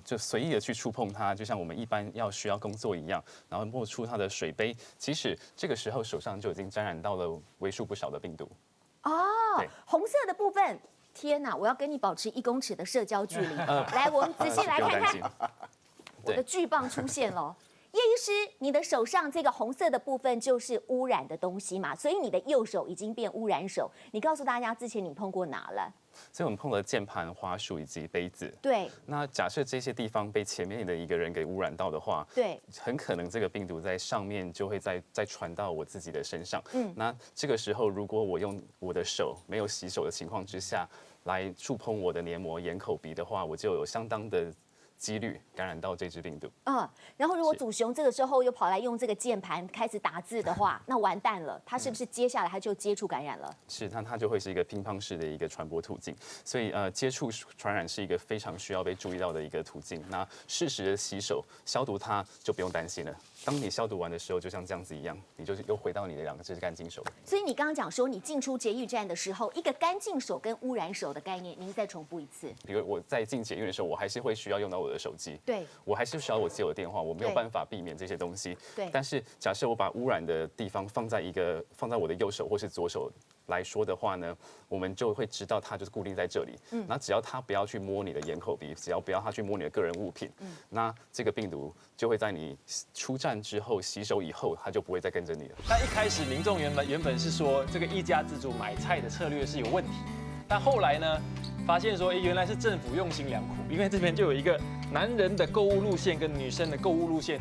[SPEAKER 12] 就随意的去触碰它，就像我们一般需要工作一样，然后摸出它的水杯，其实这个时候手上就已经沾染到了为数不少的病毒。
[SPEAKER 1] 红色的部分，天哪！我要跟你保持1公尺的社交距离。来，我们仔细来看看，我的巨棒出现了。叶医师，你的手上这个红色的部分就是污染的东西嘛，所以你的右手已经变污染手。你告诉大家，之前你碰过哪了？
[SPEAKER 12] 所以我们碰了键盘、滑鼠以及杯子。
[SPEAKER 1] 对。
[SPEAKER 12] 那假设这些地方被前面的一个人给污染到的话，
[SPEAKER 1] 对，
[SPEAKER 12] 很可能这个病毒在上面就会再传到我自己的身上。那这个时候，如果我用我的手没有洗手的情况之下来触碰我的黏膜、眼、口、鼻的话，我就有相当的几率感染到这支病毒。
[SPEAKER 1] 然后如果祖雄这个时候又跑来用这个键盘开始打字的话，那完蛋了，他是不是接下来他就接触感染了？
[SPEAKER 12] 是，那它就会是一个乒乓式的一个传播途径。所以接触传染是一个非常需要被注意到的一个途径。那适时的洗手消毒它就不用担心了。当你消毒完的时候，就像这样子一样，你就是又回到你的2只干净手。
[SPEAKER 1] 所以你刚刚讲说，你进出捷运站的时候，一个干净手跟污染手的概念，您再重复一次。
[SPEAKER 12] 比如我在进捷运的时候，我还是会需要用到我的手机，
[SPEAKER 1] 对，
[SPEAKER 12] 我还是需要我接我的电话，我没有办法避免这些东西。
[SPEAKER 1] 对，
[SPEAKER 12] 但是假设我把污染的地方放在我的右手或是左手来说的话呢，我们就会知道它就是固定在这里。那只要它不要去摸你的眼、口、鼻，只要不要它去摸你的个人物品，那这个病毒就会在你出站之后洗手以后，它就不会再跟着你了。
[SPEAKER 7] 那一开始民众原本是说这个一家之主买菜的策略是有问题，但后来呢，发现说，原来是政府用心良苦，因为这边就有一个男人的购物路线跟女生的购物路线。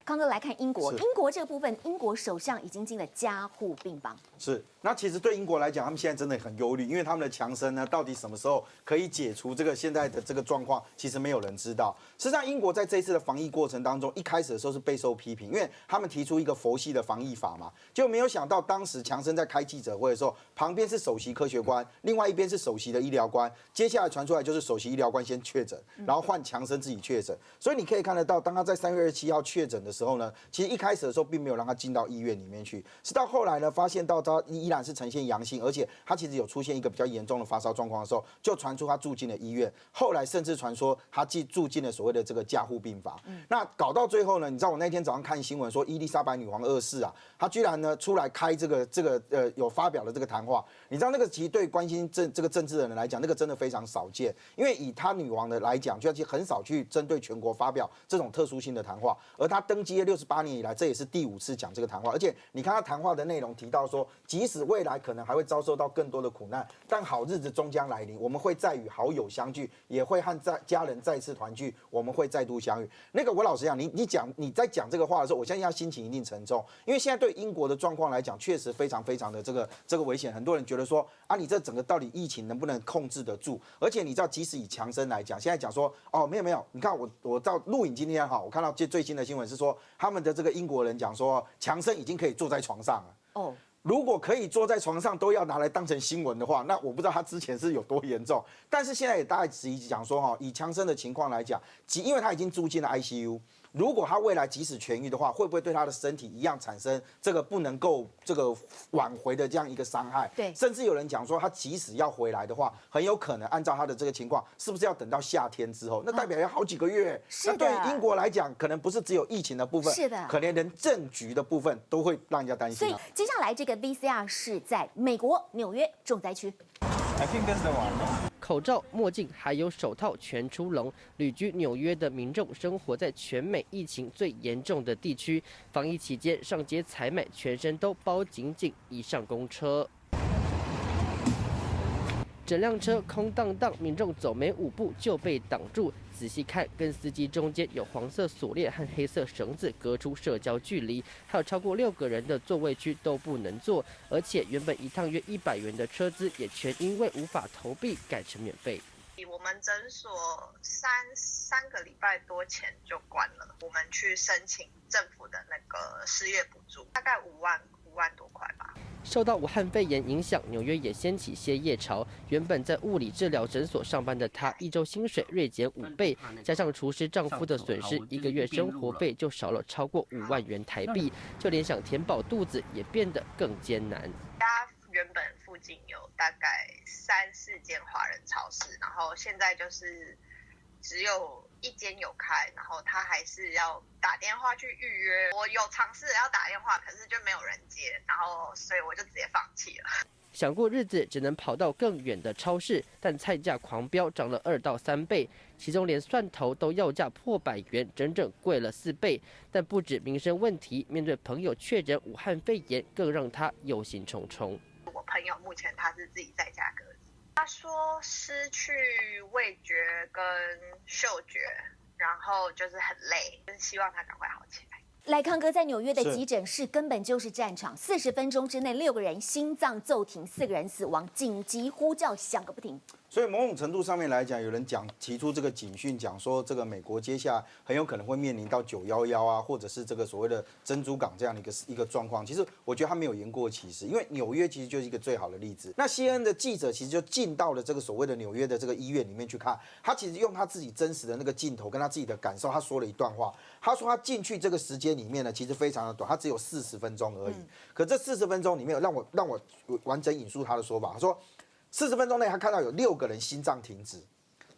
[SPEAKER 1] 康哥来看英国，英国这个部分，英国首相已经进了加护病房。
[SPEAKER 6] 是，那其实对英国来讲，他们现在真的很忧虑，因为他们的强生呢，到底什么时候可以解除这个现在的这个状况，其实没有人知道。实际上，英国在这一次的防疫过程当中，一开始的时候是备受批评，因为他们提出一个佛系的防疫法嘛，就没有想到当时强生在开记者会的时候，旁边是首席科学官，另外一边是首席的医疗官，接下来传出来就是首席医疗官先确诊，然后换强生自己确诊。所以你可以看得到，当他在3月27号确诊的时候呢，其实一开始的时候并没有让他进到医院里面去，是到后来呢，发现到他依然是呈现阳性，而且他其实有出现一个比较严重的发烧状况的时候，就传出他住进了医院，后来甚至传说他住进了所谓的这个加护病房。那搞到最后呢，你知道我那天早上看新闻说，伊丽莎白女王2世啊，她居然呢出来开有发表了这个谈话。你知道那个其实对关心这个政治的人来讲，那个真的非常少见，因为以她女王的来讲，就其实很少去针对全国发表这种特殊性的谈话，而她登基68年以来，这也是第5次讲这个谈话。而且你看她谈话的内容提到说，即使未来可能还会遭受到更多的苦难，但好日子终将来临，我们会再与好友相聚，也会和家人再次团聚，我们会再度相遇。那个我老实讲，你在讲这个话的时候，我相信他心情一定沉重，因为现在对英国的状况来讲，确实非常非常的这个危险。很多人觉得说啊，你这整个到底疫情能不能控制得住？而且你知道，即使以强生来讲，现在讲说哦，没有，你看我到录影今天哈，我看到最新的新闻是说，他们的这个英国人讲说，强生已经可以坐在床上了。哦。如果可以坐在床上都要拿来当成新闻的话，那我不知道他之前是有多严重。但是现在也大概质疑讲说哈，以强生的情况来讲，因为他已经住进了 ICU。如果他未来即使痊愈的话，会不会对他的身体一样产生这个不能够这个挽回的这样一个伤害？
[SPEAKER 1] 对，
[SPEAKER 6] 甚至有人讲说，他即使要回来的话，很有可能按照他的这个情况，是不是要等到夏天之后？那代表要好几个月。那对英国来讲，可能不是只有疫情的部分，
[SPEAKER 1] 是的，
[SPEAKER 6] 可能连政局的部分都会让人家担心。
[SPEAKER 1] 所以接下来这个 VCR 是在美国纽约重灾区。
[SPEAKER 13] 口罩、墨镜还有手套全出笼。旅居纽约的民众生活在全美疫情最严重的地区，防疫期间上街采买，全身都包紧紧，一上公车，整辆车空荡荡，民众走没5步就被挡住。仔细看，跟司机中间有黄色锁链和黑色绳子隔出社交距离，还有超过6个人的座位区都不能坐，而且原本一趟约100元的车资也全因为无法投币改成免费。
[SPEAKER 14] 我们诊所三个礼拜多前就关了，我们去申请政府的那个失业补助，大概5万多块吧。
[SPEAKER 13] 受到武汉肺炎影响，纽约也掀起歇业潮。原本在物理治疗诊所上班的她，一周薪水锐减5倍，加上厨师丈夫的损失，1个月生活费就少了超过5万元台币，就连想填饱肚子也变得更艰难。
[SPEAKER 14] 家原本附近有大概3、4间华人超市，然后现在就是只有1间有开，然后他还是要打电话去预约。我有尝试要打电话，可是就没有人接，然后所以我就直接放弃了。
[SPEAKER 13] 想过日子只能跑到更远的超市，但菜价狂飙，涨了2到3倍，其中连蒜头都要价破100元，整整贵了4倍。但不止民生问题，面对朋友确诊武汉肺炎，更让他忧心忡忡。
[SPEAKER 14] 我朋友目前他是自己在家隔离，他说失去味觉跟嗅觉，然后就是很累，就是希望他赶快好起来。
[SPEAKER 1] 赖康哥在纽约的急诊室根本就是战场，40分钟之内6个人心脏骤停，4个人死亡，紧急呼叫响个不停。
[SPEAKER 6] 所以某种程度上面来讲，有人提出这个警讯，讲说这个美国接下来很有可能会面临到911啊，或者是这个所谓的珍珠港这样的一个状况。其实我觉得他没有言过其实，因为纽约其实就是一个最好的例子。那 CNN 的记者其实就进到了这个所谓的纽约的这个医院里面去看，他其实用他自己真实的那个镜头跟他自己的感受，他说了一段话。他说他进去这个时间里面呢，其实非常的短，他只有40分钟而已。可这40分钟里面，让我完整引述他的说法，他说40分钟内他看到有6个人心脏停止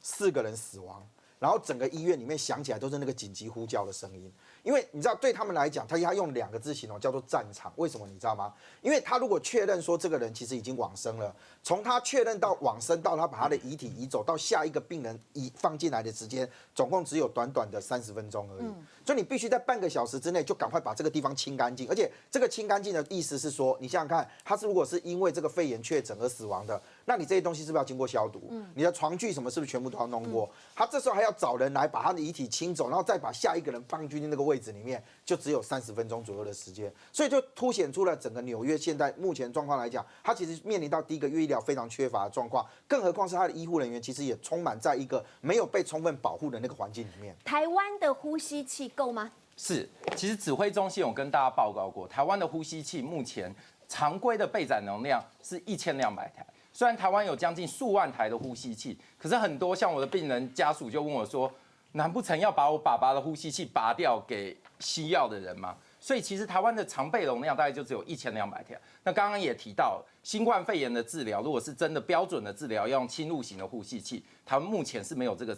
[SPEAKER 6] ，4个人死亡，然后整个医院里面响起来都是那个紧急呼叫的声音。因为你知道，对他们来讲，他用2个字形容，叫做战场。为什么你知道吗？因为他如果确认说这个人其实已经往生了，从他确认到往生到他把他的遗体移走到下一个病人放进来的时间，总共只有短短的30分钟而已。所以你必须在半个小时之内就赶快把这个地方清干净。而且这个清干净的意思是说，你想想看，他如果是因为这个肺炎确诊而死亡的，那你这些东西是不是要经过消毒？你的床具什么是不是全部都要弄过？他这时候还要找人来把他的遗体清走，然后再把下一个人放进那个位置里面，就只有30分钟左右的时间，所以就凸显出了整个纽约现在目前状况来讲，它其实面临到第一个医疗非常缺乏的状况，更何况是它的医护人员其实也充满在一个没有被充分保护的那个环境里面。
[SPEAKER 1] 台湾的呼吸器够吗？
[SPEAKER 3] 是，其实指挥中心有跟大家报告过，台湾的呼吸器目前常规的备载容量是1200台。虽然台湾有将近数万台的呼吸器，可是很多像我的病人家属就问我说，难不成要把我爸爸的呼吸器拔掉给需要的人吗？所以其实台湾的常备容量大概就只有1200台。那刚刚也提到，新冠肺炎的治疗，如果是真的标准的治疗，要用侵入型的呼吸器，台湾目前是没有这个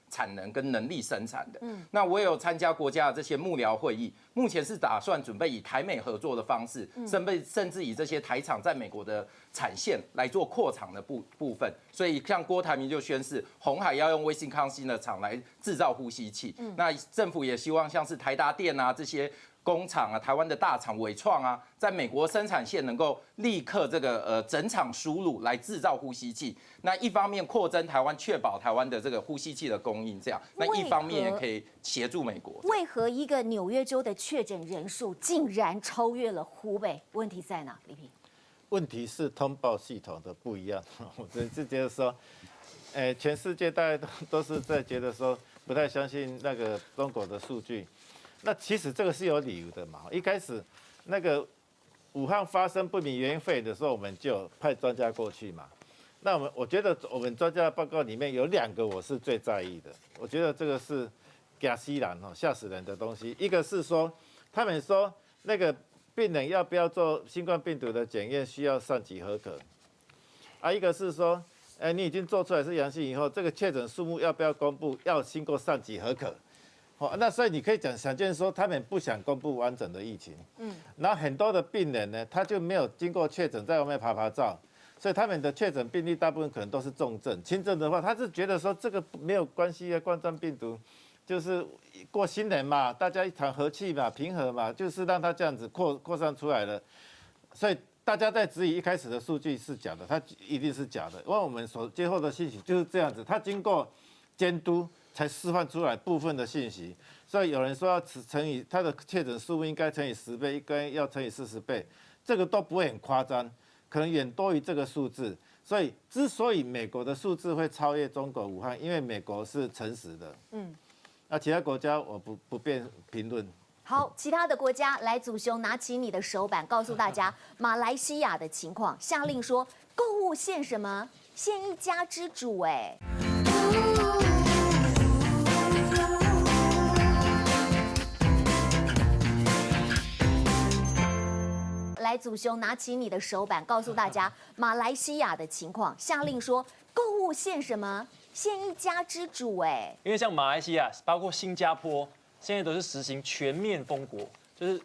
[SPEAKER 3] 产能跟能力生产的。那我也有参加国家的这些幕僚会议，目前是打算准备以台美合作的方式，甚至以这些台厂在美国的产线来做扩厂的部分。所以像郭台铭就宣示，鸿海要用威信康星的厂来制造呼吸器。那政府也希望像是台达电啊这些工厂啊，台湾的大厂伟创啊，在美国生产线能够立刻这个整厂输入来制造呼吸器。那一方面扩增台湾，确保台湾的这个呼吸器的供应，这样；那一方面也可以协助美国。
[SPEAKER 1] 为何一个纽约州的确诊人数竟然超越了湖北？问题在哪？李平，
[SPEAKER 2] 问题是通报系统的不一样。我是觉得说，全世界大家都是在觉得说不太相信那个中国的数据。那其实这个是有理由的嘛。一开始那个武汉发生不明原因肺炎的时候，我们就派专家过去嘛。那我觉得我们专家的报告里面有2个我是最在意的，我觉得这个是吓死人哦，吓死人的东西。一个是说，他们说那个病人要不要做新冠病毒的检验需要上级核可，一个是说，你已经做出来是阳性以后，这个确诊数目要不要公布，要经过上级核可。那所以你可以想见说，他们不想公布完整的疫情，然后很多的病人呢，他就没有经过确诊，在外面爬照，所以他们的确诊病例大部分可能都是重症，轻症的话，他是觉得说这个没有关系啊，冠状病毒就是过新年嘛，大家一场和气嘛，平和嘛，就是让他这样子扩散出来了，所以大家在质疑一开始的数据是假的，它一定是假的，因为我们所接获的信息就是这样子，它经过监督才释放出来部分的信息，所以有人说要乘以它的确诊数目应该乘以10倍，应该要乘以40倍，这个都不会很夸张，可能远多于这个数字。所以之所以美国的数字会超越中国武汉，因为美国是诚实的，那其他国家我不便评论。
[SPEAKER 1] 好，其他的国家来，祖雄拿起你的手板，告诉大家马来西亚的情况。下令说购物限什么？限一家之主，哎。来，祖雄拿起你的手板，告诉大家马来西亚的情况。下令说购物限什么？限一家之主，哎。
[SPEAKER 7] 因为像马来西亚，包括新加坡，现在都是实行全面封国，就是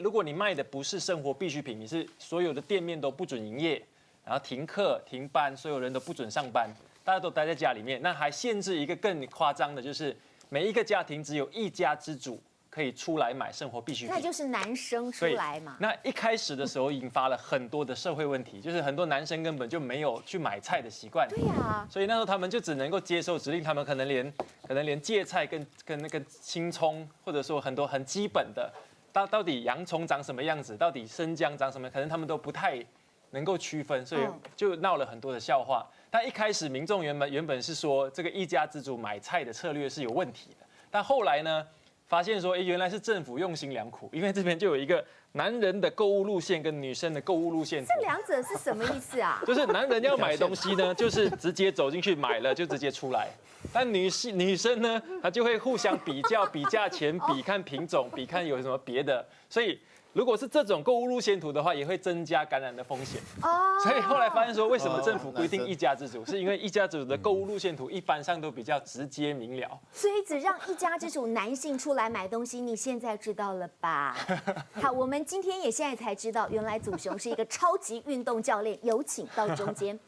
[SPEAKER 7] 如果你卖的不是生活必需品，你是所有的店面都不准营业，然后停课停班，所有人都不准上班，大家都待在家里面。那还限制一个更夸张的，就是每一个家庭只有一家之主可以出来买生活必需品，
[SPEAKER 1] 那就是男生出来嘛。
[SPEAKER 7] 那一开始的时候引发了很多的社会问题，就是很多男生根本就没有去买菜的习惯。
[SPEAKER 1] 对呀。
[SPEAKER 7] 所以那时候他们就只能够接受指令，他们可能连芥菜跟那个青葱，或者说很多很基本的，到底洋葱长什么样子，到底生姜长什么，可能他们都不太能够区分，所以就闹了很多的笑话。但一开始民众原本是说这个一家之主买菜的策略是有问题的，但后来呢？发现说，原来是政府用心良苦，因为这边就有一个男人的购物路线跟女生的购物路线。
[SPEAKER 1] 这两者是什么意思啊？
[SPEAKER 7] 就是男人要买东西呢，就是直接走进去买了就直接出来，但女生呢，她就会互相比较、比价钱、比看品种、比看有什么别的，所以。如果是这种购物路线图的话，也会增加感染的风险。所以后来发现说，为什么政府规定一家之主，是因为一家之主的购物路线图一般上都比较直接明了。
[SPEAKER 1] 所以只让一家之主男性出来买东西，你现在知道了吧？好，我们今天也现在才知道，原来祖雄是一个超级运动教练。有请到中间。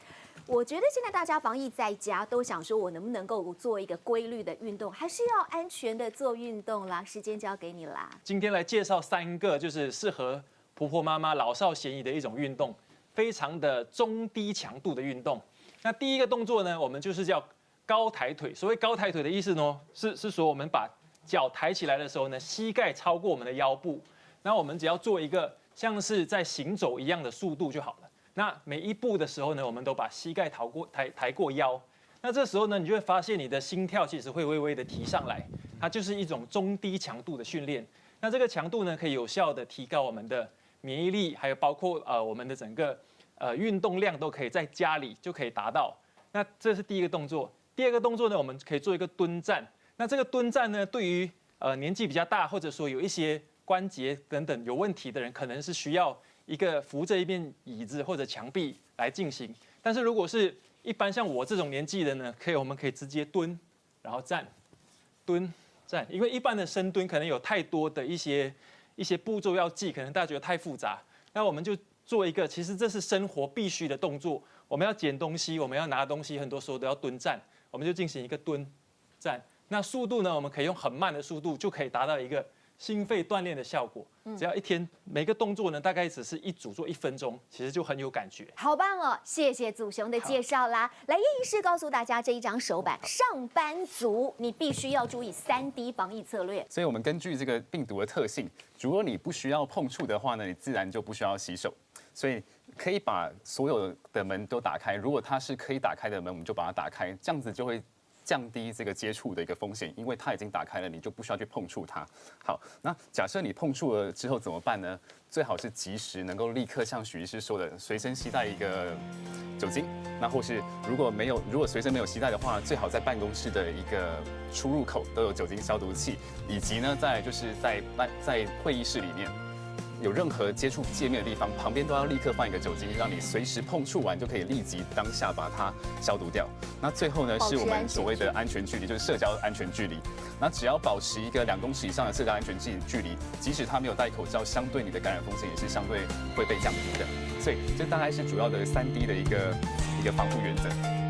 [SPEAKER 1] 我觉得现在大家防疫在家，都想说我能不能够做一个规律的运动，还是要安全的做运动啦。时间交给你啦。
[SPEAKER 7] 今天来介绍3个，就是适合婆婆妈妈老少咸宜的一种运动，非常的中低强度的运动。那第一个动作呢，我们就是叫高抬腿。所谓高抬腿的意思呢，是说我们把脚抬起来的时候呢，膝盖超过我们的腰部，然后我们只要做一个像是在行走一样的速度就好了。那每一步的时候呢，我们都把膝盖抬过腰。那这时候呢，你就会发现你的心跳其实会微微的提上来，它就是一种中低强度的训练。那这个强度呢，可以有效的提高我们的免疫力，还有包括我们的整个运动量都可以在家里就可以达到。那这是第一个动作。第二个动作呢，我们可以做一个蹲站。那这个蹲站呢，对于年纪比较大，或者说有一些关节等等有问题的人，可能是需要一个扶着一边椅子或者墙壁来进行。但是如果是一般像我这种年纪的呢，我们可以直接蹲，然后站，蹲站。因为一般的深蹲可能有太多的一些步骤要记，可能大家觉得太复杂。那我们就做一个，其实这是生活必须的动作。我们要捡东西，我们要拿东西，很多时候都要蹲站，我们就进行一个蹲站。那速度呢，我们可以用很慢的速度就可以达到一个心肺锻炼的效果。只要一天每个动作呢，大概只是一组做1分钟，其实就很有感觉。
[SPEAKER 1] 好棒哦，谢谢祖雄的介绍啦。来，叶医师告诉大家这一张手板，上班族你必须要注意3D 防疫策略。
[SPEAKER 12] 所以我们根据这个病毒的特性，如果你不需要碰触的话呢，你自然就不需要洗手。所以可以把所有的门都打开，如果它是可以打开的门，我们就把它打开，这样子就会降低这个接触的一个风险，因为它已经打开了，你就不需要去碰触它。好，那假设你碰触了之后怎么办呢？最好是及时能够立刻像许医师说的，随身携带一个酒精。那或是如果随身没有携带的话，最好在办公室的一个出入口都有酒精消毒器，以及呢，再就是在会议室里面。有任何接触界面的地方，旁边都要立刻放一个酒精，让你随时碰触完就可以立即当下把它消毒掉。那最后呢，是我们所谓的安全距离，就是社交安全距离。那只要保持一个2公尺以上的社交安全距离，即使他没有戴口罩，相对你的感染风险也是相对会被降低的。所以这大概是主要的3D 的一个防护原则。